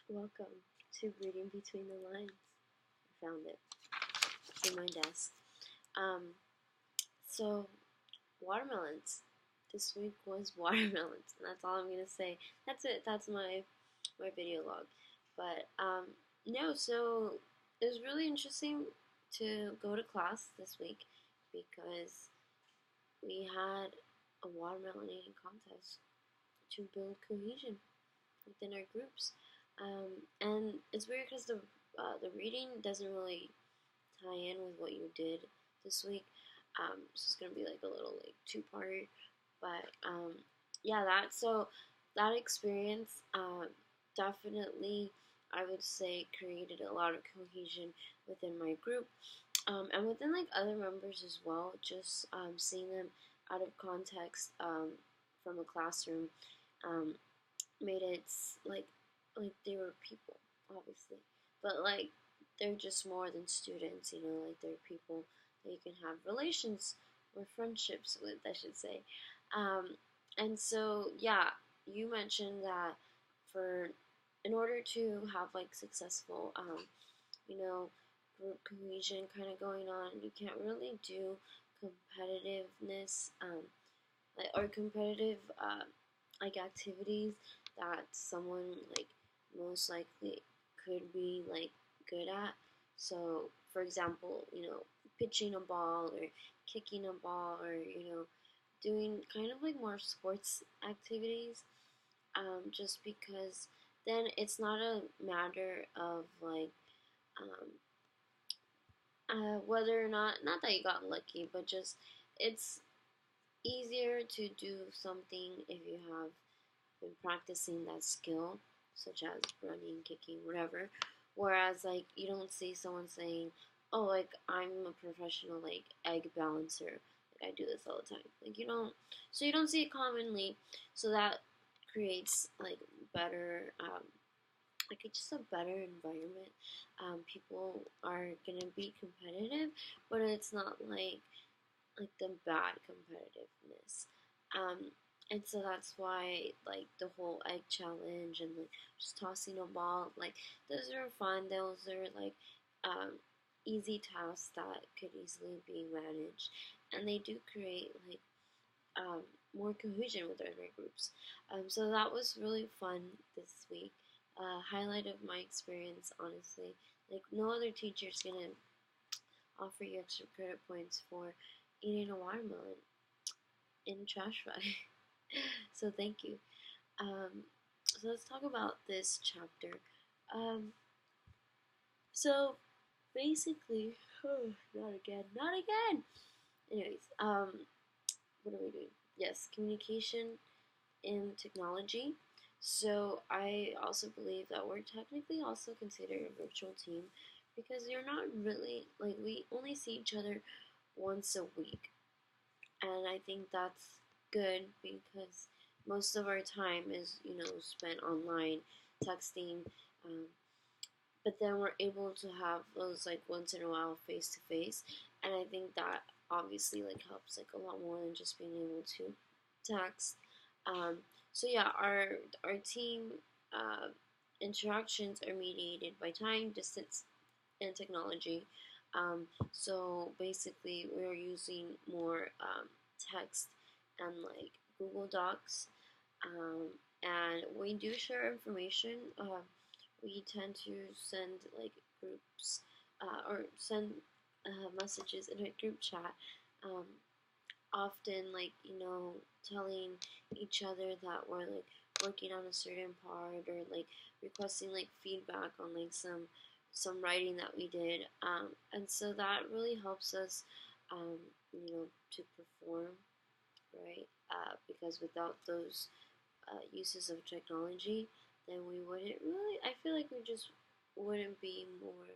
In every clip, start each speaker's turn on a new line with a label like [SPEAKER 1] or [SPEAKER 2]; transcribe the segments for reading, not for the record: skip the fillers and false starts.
[SPEAKER 1] Welcome to Reading Between the Lines. I found it. It's in my desk. Um, so watermelons. This week was watermelons. And that's all I'm gonna say. That's it. That's my video log. But no. So it was really interesting to go to class this week because we had a watermelon eating contest to build cohesion within our groups. And it's weird because the reading doesn't really tie in with what you did this week. So it's gonna be like a little like two-parter, but yeah, that experience definitely I would say created a lot of cohesion within my group, and within like other members as well. Just seeing them out of context from a classroom um, made it like they were people, obviously, but like they're just more than students, like they're people that you can have relations or friendships with, I should say. um, and so yeah, you mentioned that for in order to have like successful you know group cohesion kind of going on, you can't really do competitiveness, like or competitive like activities that someone like most likely could be like good at. So, for example, pitching a ball or kicking a ball or doing kind of like more sports activities. Just because then it's not a matter of like whether or not that you got lucky, but just it's easier to do something if you have been practicing that skill, such as running, kicking, whatever. Whereas, like, you don't see someone saying, "Oh, like I'm a professional like egg balancer. Like I do this all the time." Like you don't, so you don't see it commonly. So that creates like better, like it's just a better environment. People are gonna be competitive, but it's not like the bad competitiveness. Um, and so that's why like the whole egg challenge and like just tossing a ball, like those are fun. Those are like easy tasks that could easily be managed, and they do create like um, more cohesion with our inner groups. So that was really fun this week. Highlight of my experience, honestly. Like no other teacher is gonna offer you extra credit points for eating a watermelon in a trash bag. So thank you. So let's talk about this chapter. Um, so basically, oh, not again, not again. Anyways, what are we doing? Yes, communication in technology. So I also believe that we're technically also considered a virtual team because you're not really like we only see each other once a week, and I think that's good because most of our time is spent online, texting, um, but then we're able to have those like once in a while face to face, and I think that obviously like helps like a lot more than just being able to text. Um, so yeah, our team uh, interactions are mediated by time, distance, and technology. So basically, we're using more text and like Google Docs, um, and we do share information. We tend to send like groups or send messages in a group chat. Um, Often, like telling each other that we're like working on a certain part or like requesting like feedback on like some writing that we did, and so that really helps us, um, to perform, right? Because without those uses of technology, then we wouldn't really. I feel like we just wouldn't be more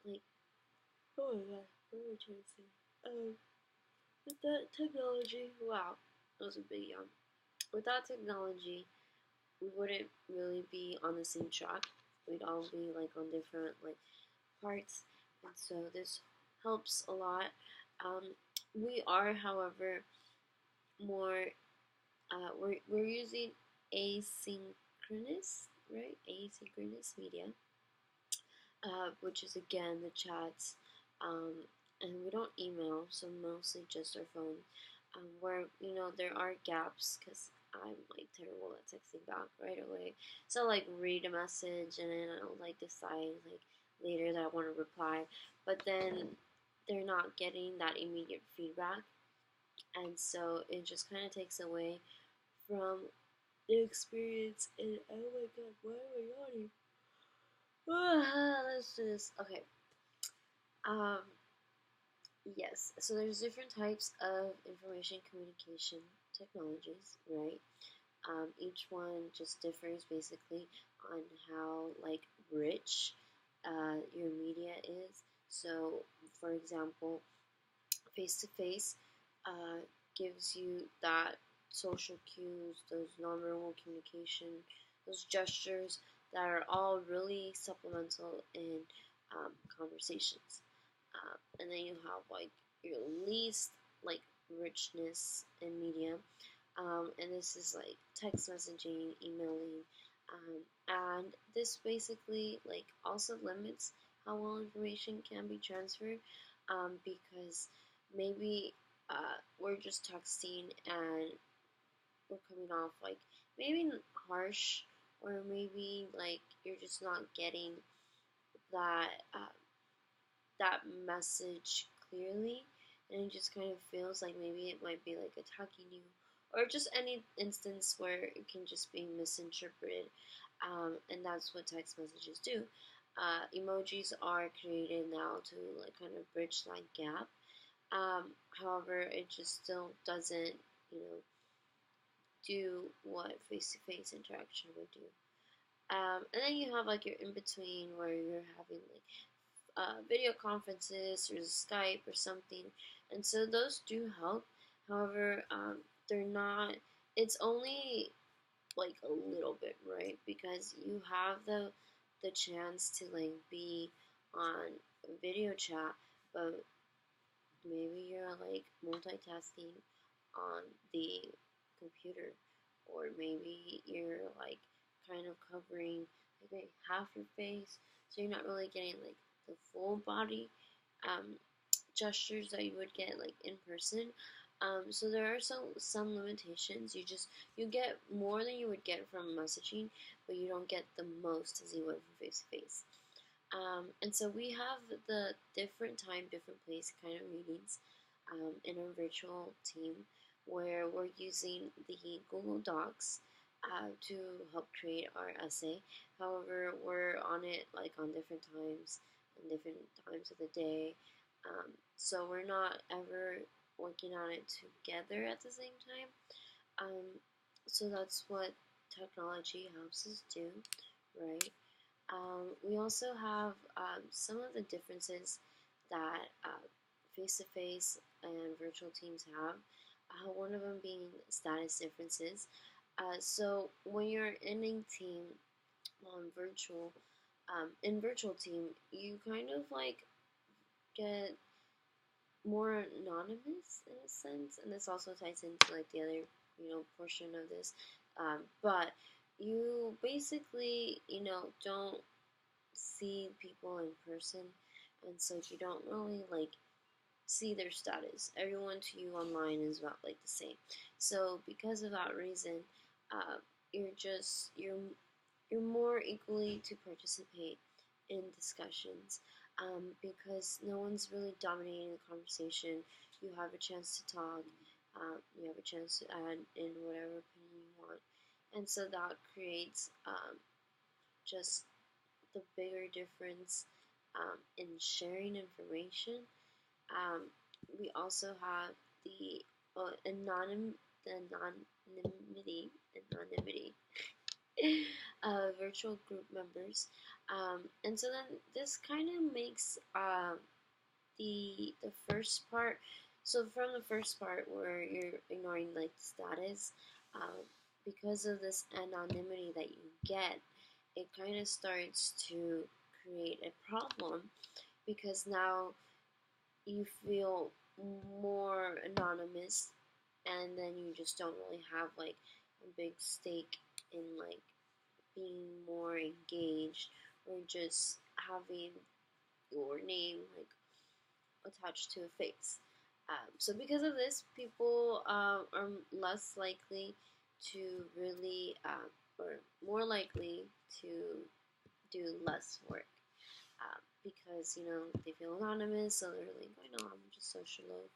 [SPEAKER 1] like. Oh my god, what am I trying to say? With that technology, wow, that was a big yawn. Without technology, we wouldn't really be on the same track. We'd all be like on different like parts, and so this helps a lot. We are, however, more we're using asynchronous. right? Asynchronous media, which is again the chats, um, and we don't email, so mostly just our phone. Where there are gaps because I'm like terrible at texting back right away. So like read a message and then I'll like decide like later that I want to reply, but then they're not getting that immediate feedback, and so it just kind of takes away from the experience. And oh my god, why am I yawning? Let's do this. Okay. Um. Yes. So there's different types of information communication technologies, right? Each one just differs basically on how like rich your media is. So, for example, face to face gives you that social cues, those nonverbal communication, those gestures that are all really supplemental in conversations. And then you have like your least like richness in media, and this is like text messaging, emailing, and this basically like also limits how well information can be transferred, because maybe we're just texting and we're coming off like maybe harsh, or maybe like you're just not getting that that message clearly, and it just kind of feels like maybe it might be like attacking you, or just any instance where it can just be misinterpreted, and that's what text messages do. Emojis are created now to like kind of bridge that gap. However, it just still doesn't, you know, do what face-to-face interaction would do. And then you have like your in between where you're having like video conferences or Skype or something, and so those do help. However, they're not. It's only like a little bit, right? Because you have the chance to like be on a video chat, but maybe you're like multitasking on the computer, or maybe you're like kind of covering like half your face, so you're not really getting like the full body um, gestures that you would get like in person. So there are some limitations. You get more than you would get from messaging, but you don't get the most as you would from face to face. And so we have the different time, different place kind of meetings in our virtual team, where we're using the Google Docs to help create our essay. However, we're on it like on different times and different times of the day. So we're not ever working on it together at the same time. Um, so that's what technology helps us do, right? We also have some of the differences that face to face and virtual teams have. One of them being status differences. So when you're in a team on virtual, in virtual team, you kind of like get more anonymous in a sense, and this also ties into like the other portion of this. But you basically don't see people in person, and so you don't really like see their status. Everyone to you online is about like the same. So because of that reason, uh, you're more equally to participate in discussions, because no one's really dominating the conversation. You have a chance to talk. You have a chance to add in whatever opinion you want, and so that creates just the bigger difference in sharing information. Um, we also have the anonymity virtual group members, and so then this kind of makes the first part. So from the first part where you're ignoring like status, um, because of this anonymity that you get, it kind of starts to create a problem, because now you feel more anonymous, and then you just don't really have like a big stake in like being more engaged or just having your name like attached to a face. So because of this, people are less likely to really, or more likely to do less work because they feel anonymous, so they're like, "I know I'm just social loaf."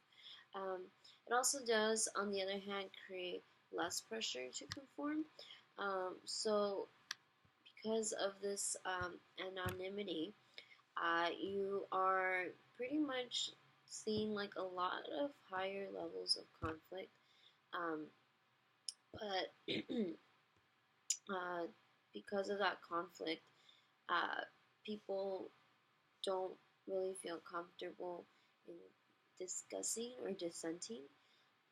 [SPEAKER 1] It also does, on the other hand, create less pressure to conform. So because of this anonymity, you are pretty much seeing like a lot of higher levels of conflict. Um, but uh, because of that conflict, uh, people don't really feel comfortable in discussing or dissenting.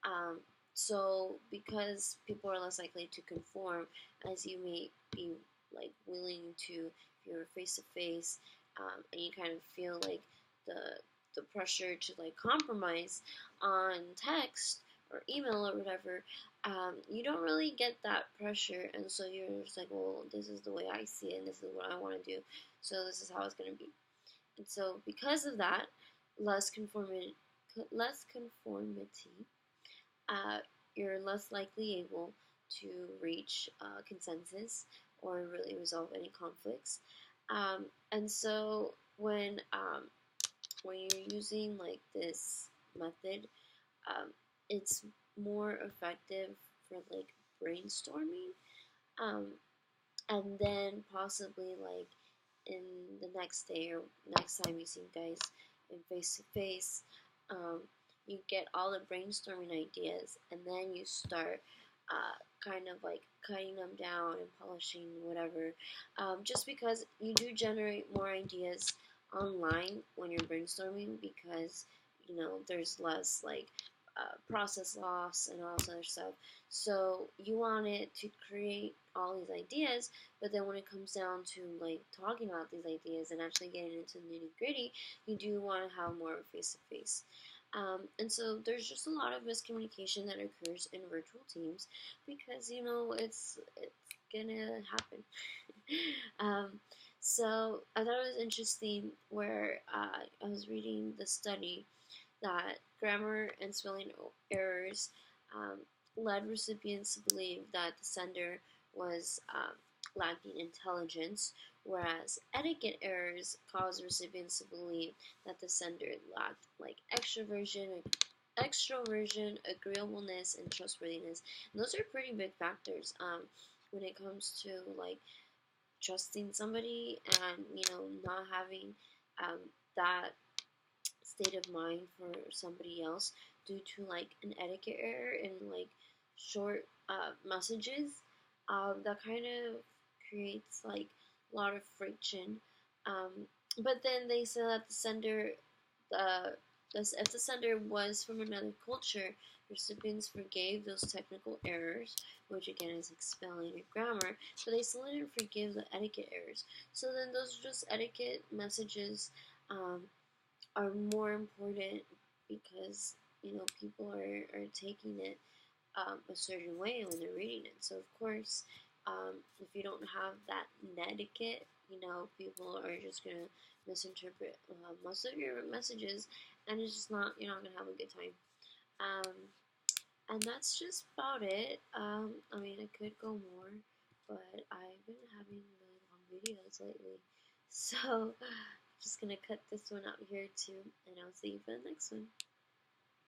[SPEAKER 1] Um, so because people are less likely to conform, as you may be like willing to, if you're face to face, and you kind of feel like the the pressure to like compromise on text or email or whatever, you don't really get that pressure, and so you're just like, well, this is the way I see it, and this is what I want to do, so this is how it's gonna be. And so because of that, less conformity, less conformity uh, you're less likely able to reach consensus or really resolve any conflicts. And so when you're using like this method, it's more effective for like brainstorming, um, and then possibly like in the next day or next time you see guys in face to face, you get all the brainstorming ideas, and then you start kind of like cutting them down and polishing whatever. Just because you do generate more ideas online when you're brainstorming, because there's less like process loss and all this other stuff. So you want it to create all these ideas, but then when it comes down to like talking about these ideas and actually getting into nitty gritty, you do want to have more face to face. And so there's just a lot of miscommunication that occurs in virtual teams because it's gonna happen. um, so I thought it was interesting where I was reading the study that grammar and spelling errors um, led recipients to believe that the sender was lacking intelligence, whereas etiquette errors caused recipients to believe that the sender lacked like extroversion, agreeableness, and trustworthiness. And those are pretty big factors when it comes to like trusting somebody and not having that state of mind for somebody else due to like an etiquette error in like short messages. That kind of creates like a lot of friction. Um, but then they said that the if the sender was from another culture, recipients forgave those technical errors, which again is like spelling and grammar, but they still didn't forgive the etiquette errors. So then those are just etiquette messages um, are more important because people are taking it a certain way when they're reading it. So of course, if you don't have that etiquette, people are just gonna misinterpret most of your messages, and it's just not you're not gonna have a good time. Um, and that's just about it. I mean, I could go more, but I've been having really long videos lately, so just gonna cut this one out here too, and I'll see you for the next one.